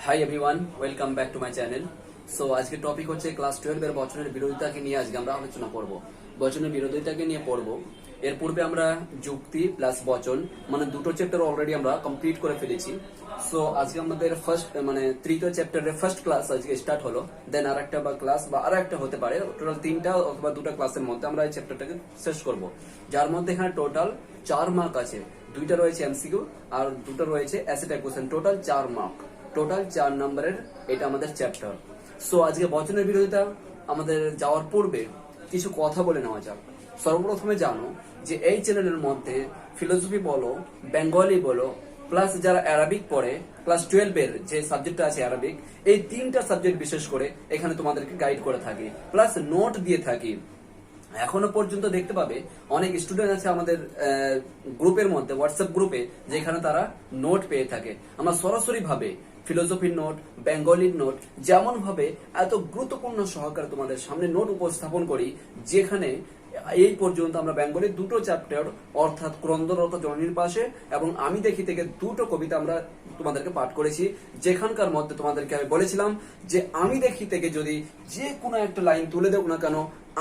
Hi everyone, welcome back to my channel. So আজকে topic হচ্ছে class 12 এর বচনের বিরোধিতাকে নিয়ে আজকে আমরা আলোচনা করব। বচনের বিরোধিতাকে নিয়ে পড়ব। এর পূর্বে আমরা যুক্তি প্লাস বচন মানে দুটো চ্যাপ্টার অলরেডি আমরা কমপ্লিট করে ফেলেছি। সো আজকে আমাদের তৃতীয় চ্যাপ্টারের ফার্স্ট ক্লাস আজকে স্টার্ট হলো। দেন আর একটা বা ক্লাস বা আর একটা হতে পারে, টোটাল 3টা অথবা 2টা ক্লাসের মধ্যে আমরা এই চ্যাপ্টারটাকে শেষ করব, যার মধ্যে এখানে টোটাল 4 মার্ক আছে। 2টা রয়েছে এমসিকিউ আর 2টা রয়েছে as type question, total 4 mark, total 4 নম্বরের এটা আমাদের চ্যাপ্টার। সো আজকে বচনের বিরোধিতা আমাদের যাওয়ার পূর্বে কিছু কথা বলে নেওয়া যাক। সর্বপ্রথমে জানো যে এই চ্যানেলের মধ্যে ফিলোসফি বলো, বেঙ্গলি বলো, প্লাস যারা অ্যারাবিক পড়ে ক্লাস 12 এর যে সাবজেক্টটা আছে অ্যারাবিক, এই 3টা সাবজেক্ট বিশেষ করে এখানে তোমাদেরকে গাইড করে থাকি, প্লাস নোট দিয়ে থাকি। এখনো পর্যন্ত দেখতে পাবে অনেক স্টুডেন্ট আছে আমাদের গ্রুপের মধ্যে, হোয়াটসঅ্যাপ গ্রুপে, যেখানে তারা নোট পেয়ে থাকে। আমরা সরাসরি ভাবে ফিলোসফির নোট, বেঙ্গলির নোট, যেমন ভাবে এত গুরুত্বপূর্ণ সহকারে তোমাদের সামনে নোট উপস্থাপন করি, যেখানে এই পর্যন্ত আমরা বেঙ্গলির 2টো চ্যাপ্টার অর্থাৎ ক্রন্দনরত জননীর পাশে এবং আমি দেখি থেকে 2টো কবিতা আমরা তোমাদেরকে পাঠ করেছি। যেখানকার মধ্যে তোমাদেরকে আমি বলেছিলাম যে আমি দেখি থেকে যদি যে কোনো একটা লাইন তুলে দেব না কেন,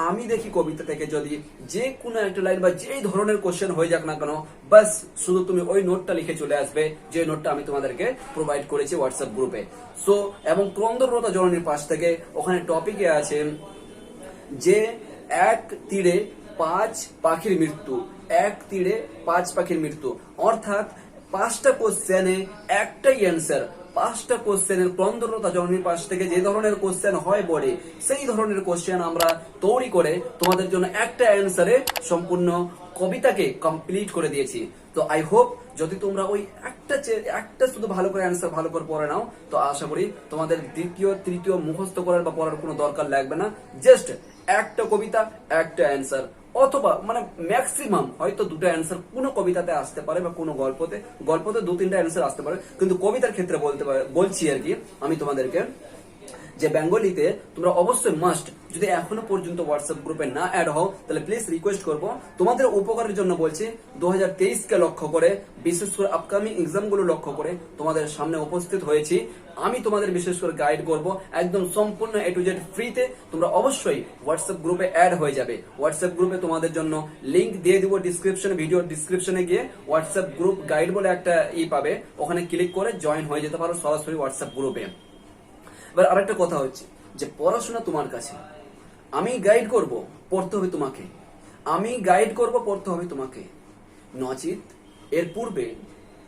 আমি দেখি কবিতা থেকে যদি যে কোনো একটা লাইন বা যেই ধরনের কোশ্চেন হয়ে যাক না কেন, বাস শুধু তুমি ওই নোটটা লিখে চলে আসবে, যে নোটটা আমি তোমাদেরকে প্রোভাইড করেছি হোয়াটসঅ্যাপ গ্রুপে। সো এবং ক্রন্দনরত জননীর পাশ থেকে ওখানে টপিকে আছে যে 1 তীরে 5 পাখির মৃত্যু, 1 তীরে 5 পাখির মৃত্যু, অর্থাৎ 5টা কোশ্চেনে একটাই অ্যান্সার। 5টা কোশ্চেনের ক্রন্দনরতা জননীর পাশ থেকে যে ধরনের কোশ্চেন হয় বলে, সেই ধরনের কোশ্চেন আমরা তৈরি করে তোমাদের জন্য একটা অ্যান্সারে সম্পূর্ণ কবিতাকে কমপ্লিট করে দিয়েছি। তো আই হোপ যদি তোমরা ওই একটা শুধু ভালো করে অ্যান্সার ভালো করে পড়ে নাও, তো আশা করি তোমাদের দ্বিতীয় তৃতীয় মুখস্থ করার বা পড়ার কোনো দরকার লাগবে না। জাস্ট একটা কবিতা, একটা অ্যান্সার, অথবা মানে ম্যাক্সিমাম হয়তো 2টা অ্যান্সার কোনো কবিতাতে আসতে পারে বা কোনো গল্পতে 2-3টা অ্যান্সার আসতে পারে, কিন্তু কবিতার ক্ষেত্রে বলছি আর কি আমি তোমাদেরকে যে বেঙ্গলিতে তোমরা অবশ্যই মাস্ট, যদি এখনো পর্যন্ত হোয়াটসঅ্যাপ গ্রুপে না অ্যাড হও তাহলে প্লিজ রিকোয়েস্ট করবো, তোমাদের উপকারের জন্য বলছি, 2023কে লক্ষ্য করে, বিশেষ করে আপকামিং এক্সাম গুলো লক্ষ্য করে তোমাদের সামনে উপস্থিত হয়েছি। আমি তোমাদের বিশেষ করে গাইড করব একদম সম্পূর্ণ A to Z ফ্রিতে। তোমরা অবশ্যই হোয়াটসঅ্যাপ গ্রুপে অ্যাড হয়ে যাবে। হোয়াটসঅ্যাপ গ্রুপে তোমাদের জন্য লিংক দিয়ে দিব ডিসক্রিপশনে, ভিডিও ডিসক্রিপশনে গিয়ে হোয়াটসঅ্যাপ গ্রুপ গাইড বলে একটা পাবে, ওখানে ক্লিক করে জয়েন হয়ে যেতে পারো সরাসরি হোয়াটসঅ্যাপ গ্রুপে। এবার আরেকটা কথা হচ্ছে যে পড়াশোনা তোমার কাছে, আমি গাইড করব, পড়তে হবে তোমাকে, আমি গাইড করব, পড়তে হবে তোমাকে। নচিত এর পূর্বে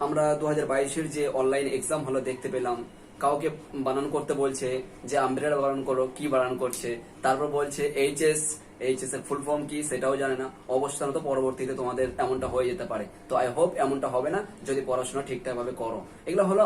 আমরা 2022-এর যে অনলাইন এক্সাম হলো দেখতে পেলাম, কাউকে বানান করতে বলছে যে আমব্রেলা বানান করো, কি বানান করছে, তারপর বলছে এইচএস এর ফুল ফর্ম কি সেটাও জানে না। অবস্থান তো পরবর্তীতে তোমাদের এমনটা হয়ে যেতে পারে, তো আই হোপ এমনটা হবে না যদি পড়াশোনা ঠিকঠাক ভাবে করো। এগুলো হলো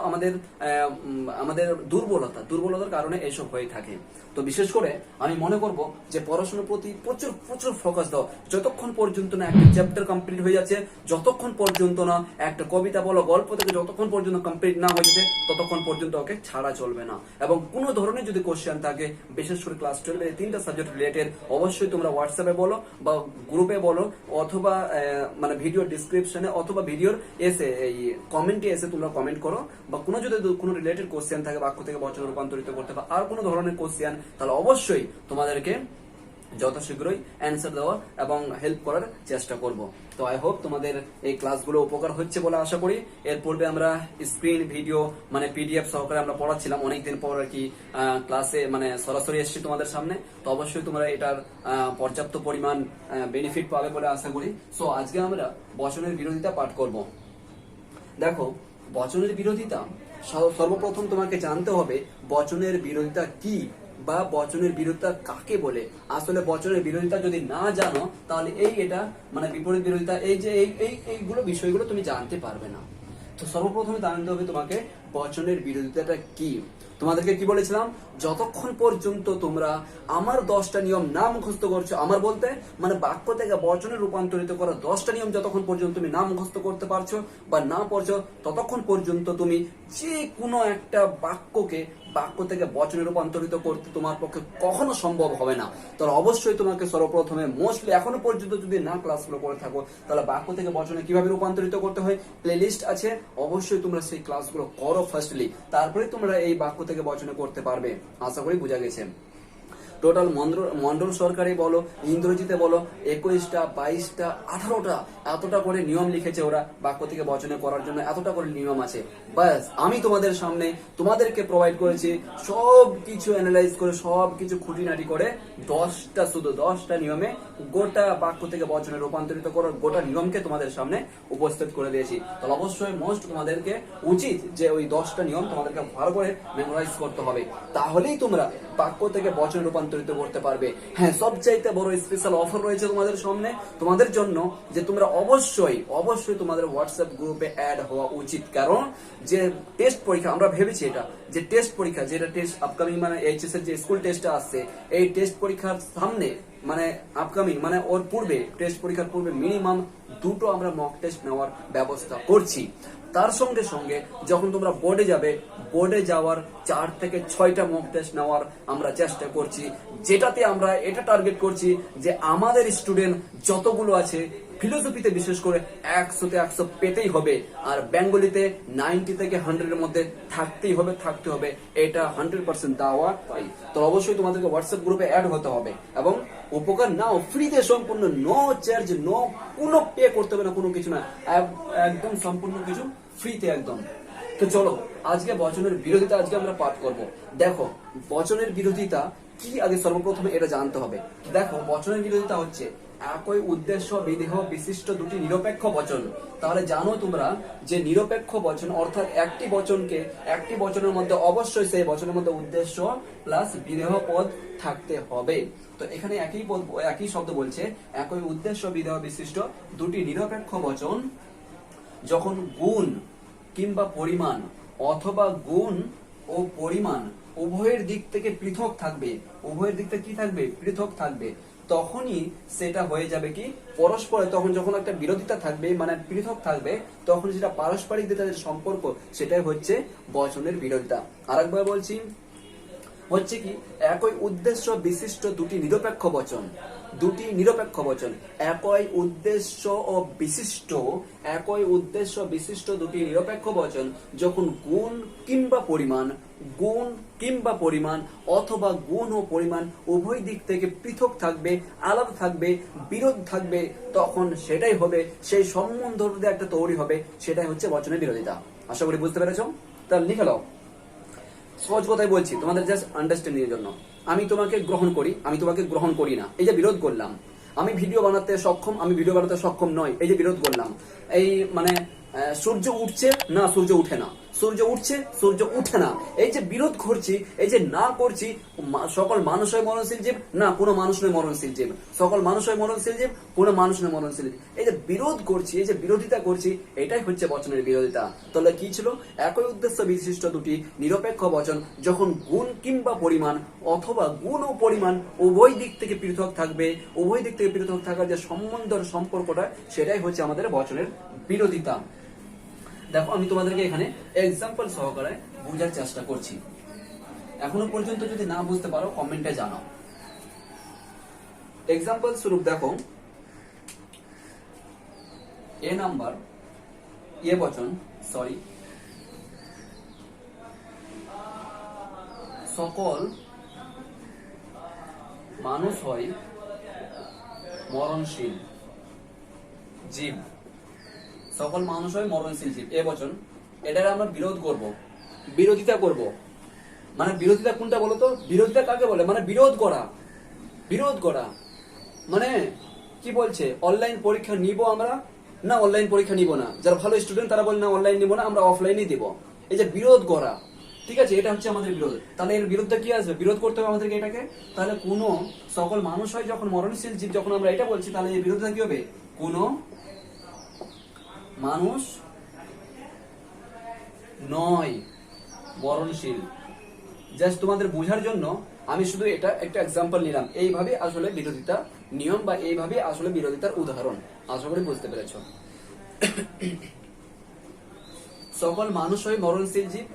আমাদের দুর্বলতার কারণে এসব হয়ে থাকে। তো বিশেষ করে আমি মনে করব যে পড়াশোনার প্রতি প্রচুর প্রচুর ফোকাস দাও, যতক্ষণ পর্যন্ত না একটা চ্যাপ্টার কমপ্লিট হয়ে যাচ্ছে, যতক্ষণ পর্যন্ত না একটা কবিতা বলো গল্প থেকে যতক্ষণ পর্যন্ত কমপ্লিট না হয়ে যাচ্ছে, ততক্ষণ পর্যন্ত ওকে ছাড়া চলবে না। এবং কোনো ধরনের যদি কোশ্চেন থাকে, বিশেষ করে ক্লাস 12 এর 3টা সাবজেক্ট রিলেটেড, অবশ্যই তোমরা হোয়াটসঅ্যাপে বলো বা গ্রুপে বলো, অথবা মানে ভিডিও ডিসক্রিপশনে অথবা ভিডিওর এসে এই কমেন্টে এসে তোমরা কমেন্ট করো। বা কোনো রিলেটেড কোশ্চেন থাকে, বাক্য থেকে বচনে রূপান্তরিত করতে বা আর কোনো ধরনের কোশ্চেন, তাহলে অবশ্যই তোমাদেরকে যথাশীঘ্রই অ্যান্সার দেওয়া এবং হেল্প করার চেষ্টা করব। তো আই হোপ তোমাদের এই ক্লাসগুলো উপকার হচ্ছে বলে আশা করি। এর পূর্বে আমরা স্ক্রিন ভিডিও মানে পিডিএফ সহকারে আমরা পড়াচ্ছিলাম, অনেকদিন পর আর কি ক্লাসে মানে সরাসরি এসেছি তোমাদের সামনে। তো অবশ্যই তোমরা এটার পর্যাপ্ত পরিমাণ বেনিফিট পাবে বলে আশা করি। সো আজকে আমরা বচনের বিরোধিতা পাঠ করব। দেখো, বচনের বিরোধিতা সর্বপ্রথম তোমাকে জানতে হবে বচনের বিরোধিতা কি বা বচনের বিরোধিতা কাকে বলে। আসলে বচনের বিরোধিতা যদি না জানো তাহলে এটা মানে বিপরীত বিরোধিতা, এইগুলো বিষয়গুলো তুমি জানতে পারবে না। তো সর্বপ্রথমে জানতে হবে তোমাকে বচনের বিরোধিতাটা কি। তোমাদেরকে কি বলেছিলাম, যতক্ষণ পর্যন্ত তোমরা আমার 10টা নিয়ম না মুখস্থ করছো, আমার বলতে মানে বাক্য থেকে বচনে রূপান্তরিত করা 10টা নিয়ম যতক্ষণ পর্যন্ত তুমি না মুখস্থ করতে পারছো বা না পড়ছো, ততক্ষণ পর্যন্ত তুমি যে কোনো একটা বাক্য থেকে বচনে রূপান্তরিত করতে তোমার পক্ষে কখনো সম্ভব হবে না। তাহলে অবশ্যই তোমাকে সর্বপ্রথমে মোস্টলি এখনো পর্যন্ত যদি না ক্লাসগুলো করে থাকো, তাহলে বাক্য থেকে বচনে কিভাবে রূপান্তরিত করতে হয় প্লেলিস্ট আছে, অবশ্যই তোমরা সেই ক্লাসগুলো করো করো ফার্স্টলি, তারপরে তোমরা এই বাক্য থেকে বচনে করতে পারবে। আশা করি বোঝা গেছে। টোটাল মন্ডল সরকারি বলো, ইংরেজিতে বলো, 21টা 22টা 18টা এতটা করে নিয়ম লিখেছে ওরা বাক্য থেকে বচনে করার জন্য, এতটা করে নিয়ম আছে। বাস আমি তোমাদের সামনে তোমাদেরকে প্রোভাইড করেছি সব কিছু অ্যানালাইজ করে, সব কিছু খুঁটিনাটি করে 10টা, শুধু 10টা নিয়মে গোটা বাক্য থেকে বচনে রূপান্তরিত করার গোটা নিয়মকে তোমাদের সামনে উপস্থিত করে দিয়েছি। তাহলে অবশ্যই মোস্ট তোমাদেরকে উচিত যে ওই 10টা নিয়ম তোমাদেরকে ভালো করে মেমোরাইজ করতে হবে, তাহলেই তোমরা বাক্য থেকে বচনে রূপান্তরিত করতে পারবে। হ্যাঁ, সবচাইতে বড় স্পেশাল অফার রয়েছে তোমাদের সামনে, তোমাদের জন্য, যে তোমরা অবশ্যই তোমাদের হোয়াটসঅ্যাপ গ্রুপে অ্যাড হওয়া উচিত। কারণ যে টেস্ট পরীক্ষা আমরা ভেবেছি, এটা যে টেস্ট পরীক্ষা, যেটা টেস্ট আপকামিং মানে এইচএস এর যে স্কুল টেস্টটা আসছে, এই টেস্ট পরীক্ষার সামনে মানে আপকামিং মানে ওর পূর্বে, টেস্ট পরীক্ষার পূর্বে মিনিমাম 2টো আমরা মক টেস্ট নেওয়ার ব্যবস্থা করছি। তার সঙ্গে সঙ্গে যখন তোমরা বোর্ডে যাবে, বোর্ডে যাওয়ার 4 থেকে 6টা মক টেস্ট নেওয়ার আমরা চেষ্টা করছি, যেটাতে আমরা এটা টার্গেট করছি যে আমাদের স্টুডেন্ট যতগুলো আছে, ফিলোসফিতে বিশেষ করে 100তে 100 পেতেই হবে, আর বেঙ্গলিতে 90 থেকে 100 এর মধ্যে থাকতে হবে, এটা 100% দাওয়া পাই। তো অবশ্যই তোমাদেরকে হোয়াটসঅ্যাপ গ্রুপে অ্যাড হতে হবে এবং উপকার নাও, ফ্রিতে সম্পূর্ণ, নো চার্জ, নো কোনো পে করতে হবে না, কোনো কিছু না, একদম সম্পূর্ণ কিছু ফ্রিতে একদম। তো চলো আজকে বচনের বিরোধিতা আজকে আমরা পাঠ করব। দেখো বচনের বিরোধিতা কি, আগে সর্বপ্রথমে এটা জানতে হবে। দেখো বচনের বিরোধিতা হচ্ছে একই উদ্দেশ্য বিদেহ বিশিষ্ট দুটি নিরপেক্ষ বচন। তাহলে জানো তোমরা যে নিরপেক্ষ বচন অর্থাৎ একটি বচনের মধ্যে অবশ্যই সেই বচনের মধ্যে উদ্দেশ্য প্লাস বিদেহ পদ থাকতে হবে। তো এখানে একই শব্দ বলছে, একই উদ্দেশ্য বিদেহ বিশিষ্ট দুটি নিরপেক্ষ বচন যখন গুণ কিংবা পরিমাণ অথবা গুণ ও পরিমাণ উভয়ের দিক থেকে পৃথক থাকবে, উভয়ের দিক থেকে কি থাকবে? পৃথক থাকবে, তখনই সেটা হয়ে যাবে কি পরস্পর। তখন যখন একটা বিরোধিতা থাকবে মানে পৃথক থাকবে, তখন যেটা পারস্পরিক যে সম্পর্ক, সেটাই হচ্ছে বচনের বিরোধিতা। আরেকবার বলছি, হচ্ছে কি একই উদ্দেশ্য বিশিষ্ট দুটি নিরপেক্ষ বচন, একই উদ্দেশ্য দুটি নিরপেক্ষ বচন যখন গুণ কিংবা পরিমাণ অথবা গুণ ও পরিমাণ উভয় দিক থেকে পৃথক থাকবে, আলাদা থাকবে, বিরোধ থাকবে, তখন সেটাই হবে, সেই সম্বন্ধ একটা তৈরি হবে, সেটাই হচ্ছে বচনের বিরোধিতা। আশা করি বুঝতে পেরেছো। তাহলে লিখে নাও। সহজ কথাই বলছি তোমাদের জাস্ট আন্ডারস্ট্যান্ডিং এর জন্য। আমি তোমাকে গ্রহণ করি, আমি তোমাকে গ্রহণ করি না, এই যে বিরোধ করলাম। আমি ভিডিও বানাতে সক্ষম, আমি ভিডিও বানাতে সক্ষম নয়, এই যে বিরোধ করলাম। এই মানে সূর্য উঠছে না, সূর্য উঠে না, সূর্য উঠছে, সূর্য উঠে না, এই যে বিরোধ করছি, এই যে না করছি। সকল মানুষ হয় মরণশীল জীব, না কোনো মানুষ নয় মরণশীল জীব। সকল মানুষ হয় মরণশীল জীব, কোনো মানুষ নয় মরণশীল জীব। এই যে বিরোধ করছি, এই যে বিরোধিতা করছি, এটাই হচ্ছে বচনের বিরোধিতা। তাহলে কি ছিল? একই উদ্দেশ্য বিশিষ্ট দুটি নিরপেক্ষ বচন যখন গুণ কিংবা পরিমাণ অথবা গুণ ও পরিমাণ উভয় দিক থেকে পৃথক থাকবে, উভয় দিক থেকে পৃথক থাকার যে সম্পর্কটা, সেটাই হচ্ছে আমাদের বচনের বিরোধিতা। দেখো আমি তোমাদেরকে এখানে এক্সাম্পল সহকারে বোঝার চেষ্টা করছি। এখনো পর্যন্ত যদি না বুঝতে পারো কমেন্টে জানাও। এক্সাম্পল স্বরূপ দেখো, সকল মানুষ হয় মরণশীল জীব, সকল মানুষ হয় মরণশীল জীব। এ বচন, এটার আমরা বিরোধিতা করব। মানে বিরোধিতা কোনটা বলতো? বিরোধিতা কাকে বলে? মানে বিরোধ করা। মানে কি বলছে? অনলাইন পরীক্ষা নিব আমরা না, অনলাইন পরীক্ষা নিব না। যারা ভালো স্টুডেন্ট তারা বলে না অনলাইন নিব না, আমরা অফলাইনই দেব। এই যে বিরোধ করা, ঠিক আছে, এটা হচ্ছে আমাদের বিরোধ। তাহলে এর বিরোধটা কি আসবে? বিরোধ করতে হবে আমাদেরকে এটাকে। তাহলে কোন সকল মানুষ হয় যখন মরণশীল জীব, যখন আমরা এটা বলছি, তাহলে এই বিরোধটা কি হবে? কোন মানুষ নয় মরণশীল। জাস্ট তোমাদের বোঝার জন্য আমি শুধু এটা একটা এক্সাম্পল নিলাম। এইভাবে আসলে বিরোধিতা নিয়ম বা এইভাবে আসলে বিরোধিতার উদাহরণ। আশা করি বুঝতে পেরেছ। সকল মানুষ হয় মরণশীল জীব,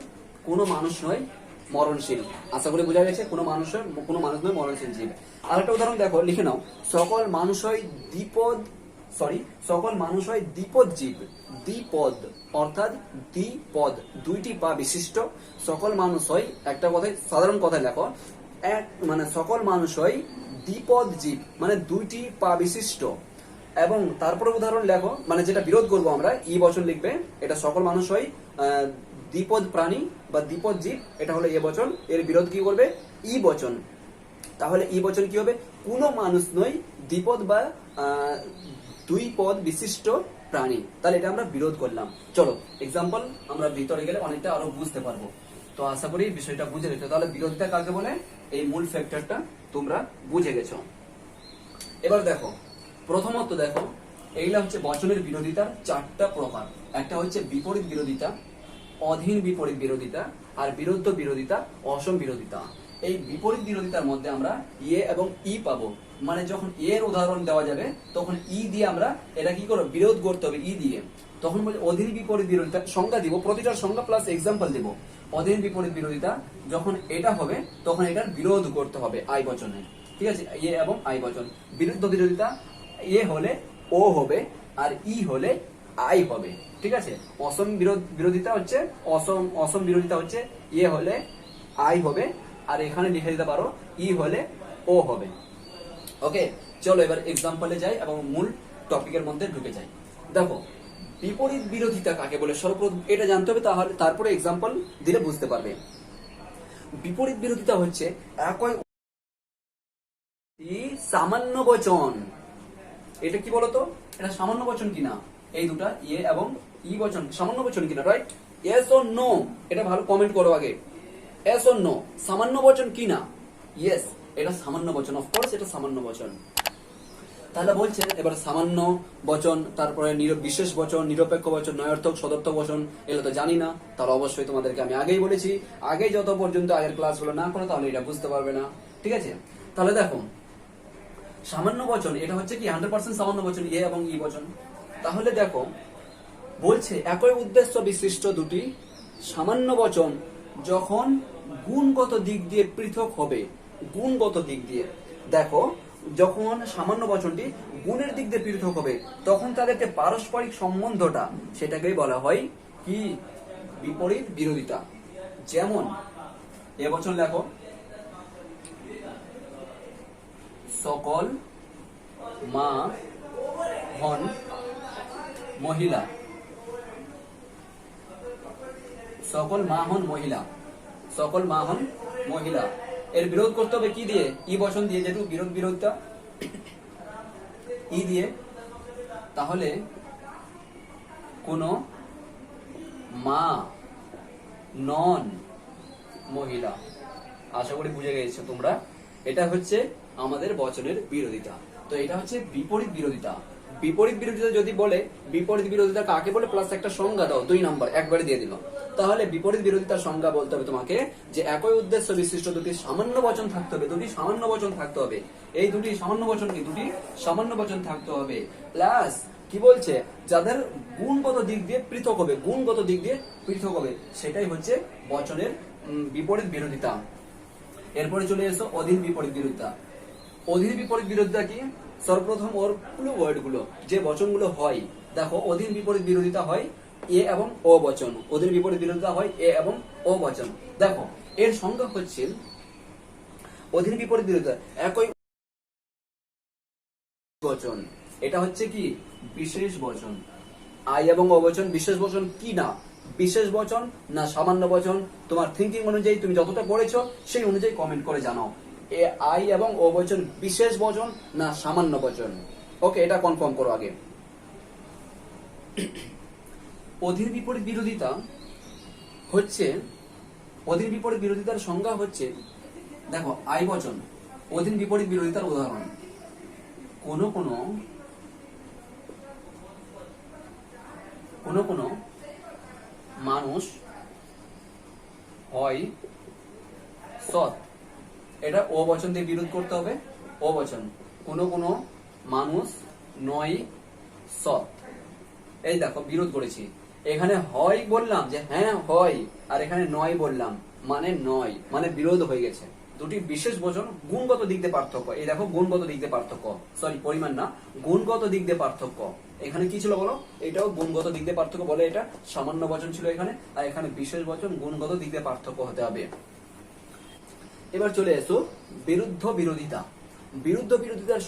কোনো মানুষ নয় মরণশীল। আশা করি বোঝা গেছে, কোনো মানুষ নয় মরণশীল জীব। আরেকটা উদাহরণ দেখো, লিখে নাও। সকল মানুষ হয় দ্বিপদ সরি, সকল মানুষ হয় দ্বিপদ জীব। দ্বিপদ অর্থাৎ দ্বিপদ, দুইটি পা বিশিষ্ট সকল মানুষ হয়, একটা কথায় সাধারণ কথায় লেখো, এক মানে সকল মানুষ হয় দ্বিপদ জীব, মানে দুইটি পা বিশিষ্ট। এবং তারপরে উদাহরণ লেখো, মানে যেটা বিরোধ করবো আমরা, ই বচন লিখবে, এটা সকল মানুষ হয় দ্বিপদ প্রাণী বা দ্বিপদ জীব, এটা হলো এ বচন। এর বিরোধ কি করবে? ই বচন। তাহলে ই বচন কি হবে? কোনো মানুষ নয় দ্বিপদ বা দুই পদ বিশিষ্ট প্রাণী। তাহলে এটা আমরা বিরোধ করলাম। চলো এক্সাম্পল আমরা ভিতরে গেলে অনেকটা আরো বুঝতে পারবো। তো আশা করি বিষয়টা বুঝে গেছো। তাহলে বিরোধিতা কাকে বলে, এই মূল ফ্যাক্টরটা তোমরা বুঝে গেছো। এবার দেখো, প্রথমত দেখো, এইগুলা হচ্ছে বচনের বিরোধিতার চারটা প্রকার। একটা হচ্ছে বিপরীত বিরোধিতা, অধীন বিপরীত বিরোধিতা, আর বিরুদ্ধ বিরোধিতা, অসম বিরোধিতা। এই বিপরীত বিরোধিতার মধ্যে আমরা এ এবং ই পাবো। মানে যখন এর উদাহরণ দেওয়া যাবে তখন ই দিয়ে আমরা এটা কি করব, বিরোধ করতে হবে ই দিয়ে। তখন বলে অধীন বিপরীত বিরোধিতা, সংজ্ঞা দিব, প্রতিটার সংজ্ঞা প্লাস এক্সাম্পল দিব। অধীন বিপরীত বিরোধিতা যখন এটা হবে তখন এটার বিরোধ করতে হবে আই বচনে, ঠিক আছে, এ এবং আই বচন। বিরুদ্ধ বিরোধিতা, এ হলে ও হবে আর ই হলে আই হবে, ঠিক আছে। অসম বিরোধিতা হচ্ছে অসম বিরোধিতা হচ্ছে এ হলে আই হবে, আর এখানে লিখে দিতে পারো ই হলে ও হবে। ওকে, চলো এবার এক্সাম্পলে যাই এবং মূল টপিকের মধ্যে ঢুকে যাই। দেখো, বিপরীত বিরোধিতা কাকে বলে সর্বপ্রথম এটা জানতে হবে, তাহলে তারপরে এক্সাম্পল দিলে বুঝতে পারবে। বিপরীত বিরোধিতা হচ্ছে একই সামান্য বচন। এটা কি বলতো, এটা সামান্য বচন কিনা? এই দুটা এ এবং ই বচন সামান্য বচন কিনা, রাইট? ইয়েস অর নো, এটা ভালো কমেন্ট করো আগে। ইয়েস অর নো, সামান্য বচন কিনা? ইয়েস, এটা সামান্য বচন, অফকোর্স এটা সামান্য বচন। তাহলে বলছে এবার সামান্য বচন, তারপরে বিশেষ বচন, নিরপেক্ষ বচন, নয়ার্থক, সদর্থক বচন, এগুলো তো জানি না। তাহলে অবশ্যই তোমাদেরকে আমি আগেই বলেছি, আগে যত পর্যন্ত আগের ক্লাসগুলো না করো তাহলে এটা বুঝতে পারবে না, ঠিক আছে। তাহলে দেখো, সামান্য বচন এটা হচ্ছে কি 100% সামান্য বচন, এ এবং ই বচন। তাহলে দেখো বলছে একই উদ্দেশ্য বিশিষ্ট দুটি সামান্য বচন যখন গুণগত দিক দিয়ে পৃথক হবে। গুণগত দিক দিয়ে দেখো, যখন সামান্য বচনটি গুণের দিক দিয়ে পৃথক হবে তখন তাদেরকে পারস্পরিক সম্বন্ধটা সেটাকেই বলা হয় কি, বিপরীত বিরোধিতা। যেমন এ বচন লেখো, সকল মা হন মহিলা। সকল মা হন মহিলা, সকল মা হন মহিলা। এর বিরোধ করতে হবে কি দিয়ে? ই বচন দিয়ে, যেহেতু বিরোধিতা ই দিয়ে। তাহলে কোন মা নন মহিলা। আশা করি বুঝে গেছো তোমরা। এটা হচ্ছে আমাদের বচনের বিরোধিতা। তো এটা হচ্ছে বিপরীত বিরোধিতা। বিপরীত বিরোধিতা যদি বলে বিপরীত বিরোধিতা কাকে বলে প্লাস একটা সংজ্ঞা দাও, 2 নাম্বার একবারে দিয়ে দিল। তাহলে বিপরীত বিরোধিতার সংজ্ঞা বলতে হবে তোমাকে যে একই উদ্দেশ্য বিশিষ্ট দুটি সামান্য বচন থাকতে হবে, দুটি সামান্য বচন থাকতে হবে। এই দুটি সামান্য বচন কি, দুটি সামান্য বচন থাকতে হবে, প্লাস কি বলছে, যাদের গুণগত দিক দিয়ে পৃথক হবে, গুণগত দিক দিয়ে পৃথক হবে, সেটাই হচ্ছে বচনের বিপরীত বিরোধিতা। এরপরে চলে এসো অধীন বিপরীত বিরোধিতা। অধীন বিপরীত বিরোধিতা কি? সর্বপ্রথম ওর পুরো ওয়ার্ড গুলো, যে বচনগুলো হয়, দেখো অধীন বিপরীত বিরোধিতা হয় এ এবং ও বচন। অধীন বিপরীত বিরোধিতা হয় এ এবং ও বচন। দেখো এর সংজ্ঞা হচ্ছে অধীন বিপরীত বিরোধিতা একই বচন, এটা হচ্ছে কি বিশেষ বচন। আই এবং ও বচন বিশেষ বচন কি না? বিশেষ বচন না সামান্য বচন? তোমার থিঙ্কিং অনুযায়ী তুমি যতটা পড়েছো সেই অনুযায়ী কমেন্ট করে জানাও। এ আই এবং ও বচন বিশেষ বচন না সামান্য বচন? ওকে, এটা কনফার্ম করো আগে। অধীন বিপরীত বিরোধিতা হচ্ছে, অধীন বিপরীত বিরোধিতার সংজ্ঞা হচ্ছে, দেখো আই বচন অধীন বিপরীত বিরোধিতার উদাহরণ, কোন কোন মানুষ হয় সৎ। এটা ও বচন দিয়ে বিরোধ করতে হবে, ও বচন। কোন মানুষ নয় সৎ, এই দেখো বিরোধ করেছি। এখানে হয় বললাম যে হ্যাঁ হয়, আর এখানে নয় বললাম মানে নয়, মানে বিরোধ হয়ে গেছে, দুটি বিশেষ বচন গুণগত দিক দিয়ে পার্থক্য। এই দেখো গুণগত দিক দিয়ে পার্থক্য, সরি পরিমাণ না, গুণগত দিক দিয়ে পার্থক্য। এখানে কি ছিল বলো, এটাও গুণগত দিক দিয়ে পার্থক্য বলে, এটা সামান্য বচন ছিল এখানে, আর এখানে বিশেষ বচন, গুণগত দিক দিয়ে পার্থক্য হতে হবে। এবার চলে এসো বিরুদ্ধ বিরোধিতা। বিরুদ্ধ বিরোধিতার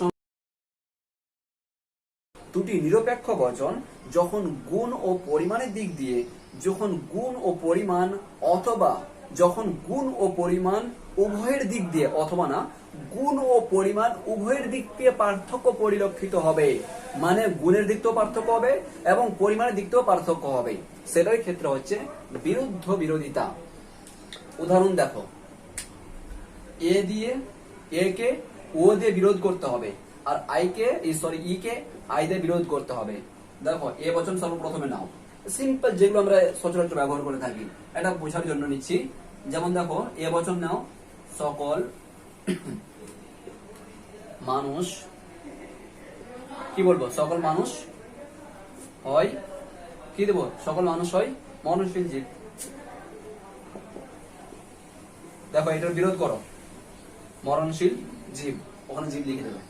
দুটি নিরপেক্ষ বচন যখন গুণ ও পরিমাণের দিক দিয়ে, যখন গুণ ও পরিমাণ অথবা যখন গুণ ও পরিমাণ উভয়ের দিক দিয়ে, অথবা না, গুণ ও পরিমাণ উভয়ের দিক দিয়ে পার্থক্য পরিলক্ষিত হবে, মানে গুণের দিক থেকেও পার্থক্য হবে এবং পরিমাণের দিক থেকেও পার্থক্য হবে, সেটার ক্ষেত্রে হচ্ছে বিরুদ্ধ বিরোধিতা। উদাহরণ দেখো, এ দিয়ে এ কে ও দিয়ে বিরোধ করতে হবে, আর ই কে আই দিয়ে বিরোধ করতে হবে। দেখো এ বচন সর্বপ্রথমে নাও, সিম্পল যেগুলো আমরা সচরাচর ব্যবহার করে থাকি, এটা বোঝার জন্য নিচ্ছি। যেমন দেখো এ বচন নাও, সকল মানুষ, কি বলবো, সকল মানুষ হয়, কি দেবো, সকল মানুষ হয় মরণশীল জীব। দেখো এটার বিরোধ করো, মরণশীল জীব, ওখানে জীব লিখে দেবে।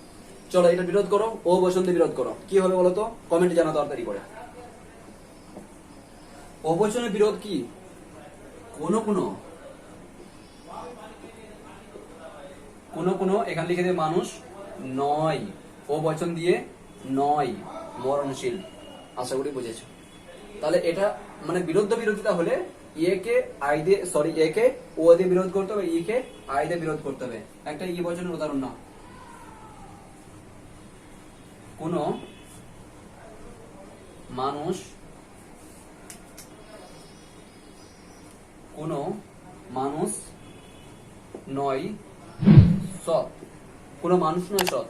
চলো এটা বিরোধ করো, ও বচন দিয়ে বিরোধ করো, কি হবে বলো তো, কমেন্টে জানা তাড়াতাড়ি করে। ও বচনের বিরোধ কি, কোন কোন এখানে লিখে দেবে মানুষ নয়, ও বচন দিয়ে নয়, মরণশীল। আশা করি বুঝেছো। তাহলে এটা মানে বিরুদ্ধ বিরোধিতা হলে এ কে ও দিয়ে বিরোধ করতে হবে, ই কে আই দিয়ে বিরোধ করতে হবে। একটা ই বচনের উদাহরণ নাও, কোন মানুষ নয় সৎ, কোন মানুষ নয় সৎ,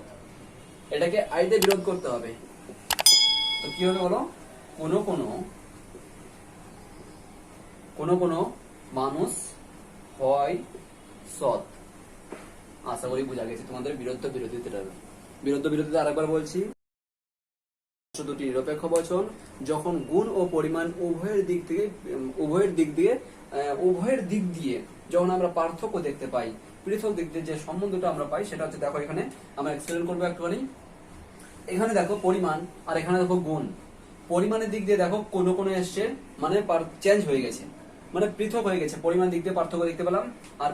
এটাকে আই দিয়ে বিরোধ করতে হবে। তো কি হবে বলো, কোন মানুষ হয় সৎ। আশা করি বোঝা গেছে তোমাদের বিরুদ্ধ বিরোধিতা। আরেকবার বলছি, দুটি নিরপেক্ষ বচন যখন গুণ ও পরিমাণ উভয়ের দিক দিয়ে যখন আমরা পার্থক্য দেখতে পাই, পৃথক দিক দিয়ে যে সম্বন্ধটা আমরা পাই, সেটা হচ্ছে, দেখো এখানে আমরা এক্সপ্লেন করবো একটুখানি। এখানে দেখো পরিমাণ আর এখানে দেখো গুণ। পরিমাণের দিক দিয়ে দেখো কোন এসছে, মানে চেঞ্জ হয়ে গেছে, মানে পৃথক হয়ে গেছে, পরিমাণ দিক দিয়ে পার্থক্য দেখতে পেলাম। আর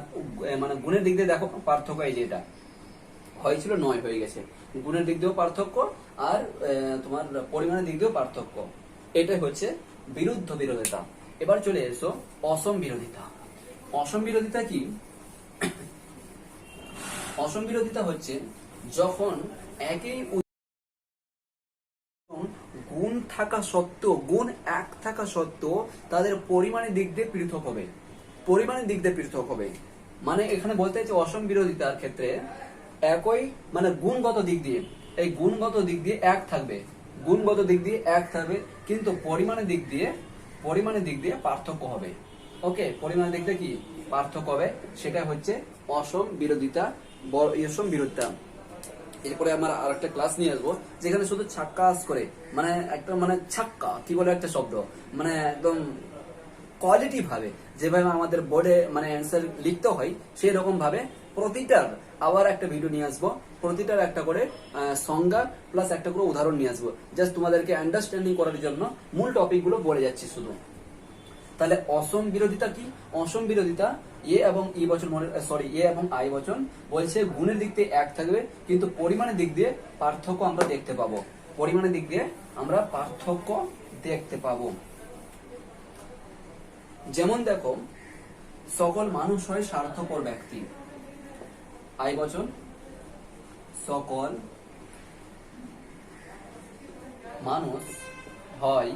মানে গুণের দিক দিয়ে দেখো পার্থক্য, এই যে এটা হয়েছিল 9 হয়ে গেছে, গুণের দিক দিয়েও পার্থক্য আর তোমার পরিমাণের দিক দিয়েও পার্থক্য। এটাই হচ্ছে বিরুদ্ধ বিরোধিতা। এবার চলে এসো অসম বিরোধিতা। অসম বিরোধিতা কি, অসম বিরোধিতা হচ্ছে যখন একই গুণ থাকা সত্ত্বেও, গুণ এক থাকা সত্ত্বেও তাদের পরিমাণের দিক দিয়ে পৃথক হবে, মানে এখানে বলতে চাইছে অসম বিরোধিতার ক্ষেত্রে একই মানে গুণগত দিক দিয়ে, এই গুণগত দিক দিয়ে এক থাকবে, কিন্তু পরিমাণের দিক দিয়ে পার্থক্য হবে। ওকে, পরিমাণের দিক দিয়ে কি পার্থক্য হবে, সেটা হচ্ছে অসম বিরোধিতা। এরপরে আমরা আর একটা ক্লাস নিয়ে আসবো, যেখানে শুধু ছাক্কাস করে, মানে একটা মানে ছাক্কা কি বলে একটা শব্দ, মানে একদম কোয়ালিটি ভাবে যেভাবে আমাদের বোর্ডে মানে অ্যান্সার লিখতে হয়, সেই রকম ভাবে প্রতিটার আবার একটা ভিডিও নিয়ে আসবো, প্রতিটার একটা করে সংজ্ঞা প্লাস একটা করে উদাহরণ নিয়ে আসবো, জাস্ট তোমাদেরকে আন্ডারস্ট্যান্ডিং করার জন্য মূল টপিক গুলো বলে যাচ্ছি শুধু। তাহলে অসম বিরোধিতা কি, অসম বিরোধিতা এ এবং আই বচন বলছে গুণের দিক দিয়ে এক থাকবে, কিন্তু পরিমাণের দিক দিয়ে পার্থক্য আমরা দেখতে পাবো, যেমন দেখো, সকল মানুষ হয় স্বার্থপর ব্যক্তি, আই বচন, সকল মানুষ হয়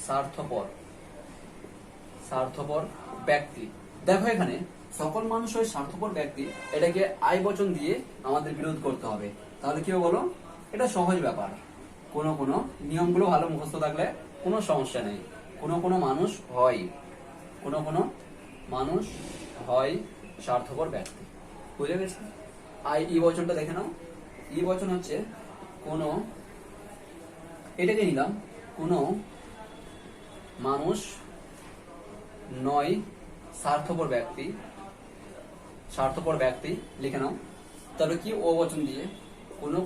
স্বার্থপর ব্যক্তি। দেখো এখানে সকল মানুষ হয় স্বার্থপর ব্যক্তি, এটাকে আই বচন দিয়ে আমাদের বিরোধ করতে হবে। তাহলে কি হবে বলো, এটা সহজ ব্যাপার, কোনো নিয়মগুলো ভালো মুখস্থ থাকলে কোনো সমস্যা নেই। কোনো মানুষ হয় স্বার্থপর ব্যক্তি, বুঝে গেছে। ই বচনটা দেখে নাও, ই বচন হচ্ছে এটাকে নিলাম, কোনো মানুষ নয় স্বার্থপর ব্যক্তি, স্বার্থপর ব্যক্তি লিখে নাও। তাহলে কি ও বচন দিয়ে কোনো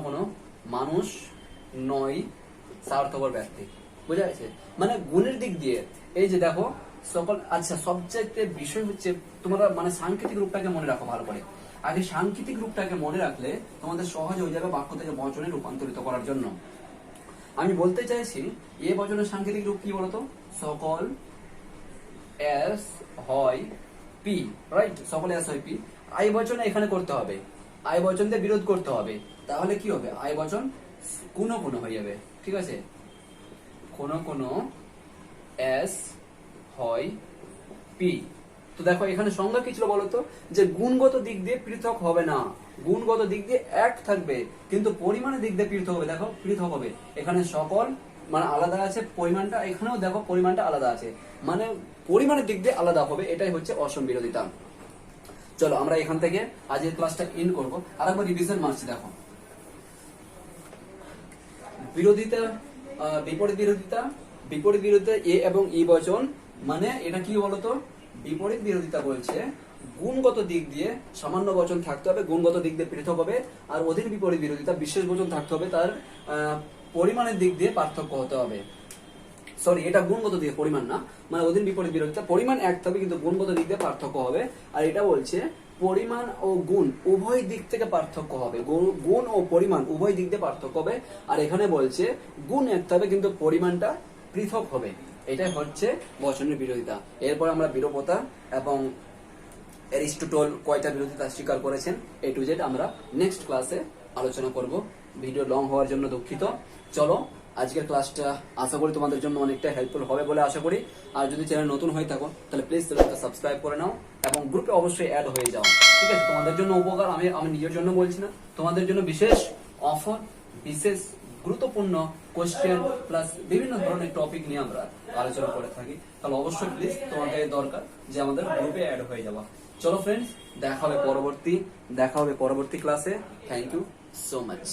কোনো মানুষ নয় স্বার্থপর ব্যক্তি, বুঝা গেছে? মানে গুণের দিক দিয়ে এই যে দেখো সকল, আচ্ছা সবচেয়ে বিষয় হচ্ছে তোমরা মানে সাংকেতিক রূপটাকে মনে রাখো ভালো করে। আগে সাংকেতিক রূপটাকে মনে রাখলে তোমাদের সহজ হয়ে যাবে বাক্য থেকে বচনে রূপান্তরিত করার জন্য। আমি বলতে চাইছি এ বচনের সাংকেতিক রূপ কি বলতো? সকল এস হয় পি, রাইট? সকল এস হয় পি। আই বচনে এখানে করতে হবে, আই বচন দিয়ে বিরোধ করতে হবে, তাহলে কি হবে? আই বচন কোনো হয়ে যাবে, ঠিক আছে? কোনো এস হয় পি। তো দেখো এখানে সংজ্ঞা কি ছিল বলতো? যে গুণগত দিক দিয়ে পৃথক হবে না, গুণগত দিক দিয়ে এক থাকবে, কিন্তু পরিমাণের দিক দিয়ে পৃথক হবে। দেখো পৃথক হবে, এখানে সকল মানে আলাদা আছে, পরিমাণটা এখানেও দেখো পরিমাণটা আলাদা আছে, মানে পরিমাণের দিক দিয়ে আলাদা হবে। এটাই হচ্ছে অসম বিরোধিতা। চলো আমরা এখান থেকে আজকের ক্লাসটা এন্ড করবো। আরেকবার রিভিশন মারছি। দেখো বিরোধিতা, বিপরীত বিরোধিতা, বিপরীত বিরোধিতা এ এবং ই বচন, মানে এটা কি বলতো? বিপরীত বিরোধিতা বলছে গুণগত দিক দিয়ে সামান্য বচন থাকতে হবে, গুণগত দিক দিয়ে পৃথক হবে। আর অধিক বিপরীত বিরোধিতা বিশেষ বচন থাকতে হবে, তার পরিমাণের দিক দিয়ে পার্থক্য হতে হবে। সরি, এটা গুণগত দিকে, পরিমাণ না। মানে অধিক বিপরীত বিরোধিতা পরিমাণ এক থাকবে কিন্তু গুণগত দিক দিয়ে পার্থক্য হবে। আর এটা বলছে পরিমাণ ও গুণ উভয় দিক থেকে পার্থক্য হবে, গুণ ও পরিমাণ উভয় দিক দিয়ে পার্থক্য হবে। আর এখানে বলছে গুণ এক থাকবে কিন্তু পরিমাণটা পৃথক হবে। এটাই হচ্ছে বচনের বিরোধিতা। এরপর আমরা বিরূপতা এবং অ্যারিস্টটল কয়টা বিরোধিতা স্বীকার করেছেন A to Z আমরা নেক্সট ক্লাসে আলোচনা করব। ভিডিও লং হওয়ার জন্য দুঃখিত। চলো আজকের ক্লাসটা আশা করি তোমাদের জন্য অনেকটা হেল্পফুল হবে বলে আশা করি। আর যদি চ্যানেল নতুন হয়ে থাকো তাহলে প্লিজ চ্যানেলটা সাবস্ক্রাইব করে নাও এবং গ্রুপে অবশ্যই অ্যাড হয়ে যাও, ঠিক আছে? তোমাদের জন্য উপকার, আমি নিজের জন্য বলছি না, তোমাদের জন্য বিশেষ অফার, বিশেষ গুরুত্বপূর্ণ কোশ্চেন প্লাস বিভিন্ন ধরনের টপিক নিয়ে আমরা আলোচনা করে থাকি। তাহলে অবশ্যই প্লিজ তোমাদের দরকার যে আমাদের গ্রুপে অ্যাড হয়ে যাওয়া। চলো ফ্রেন্ডস, দেখা হবে পরবর্তী ক্লাসে। Thank you so much.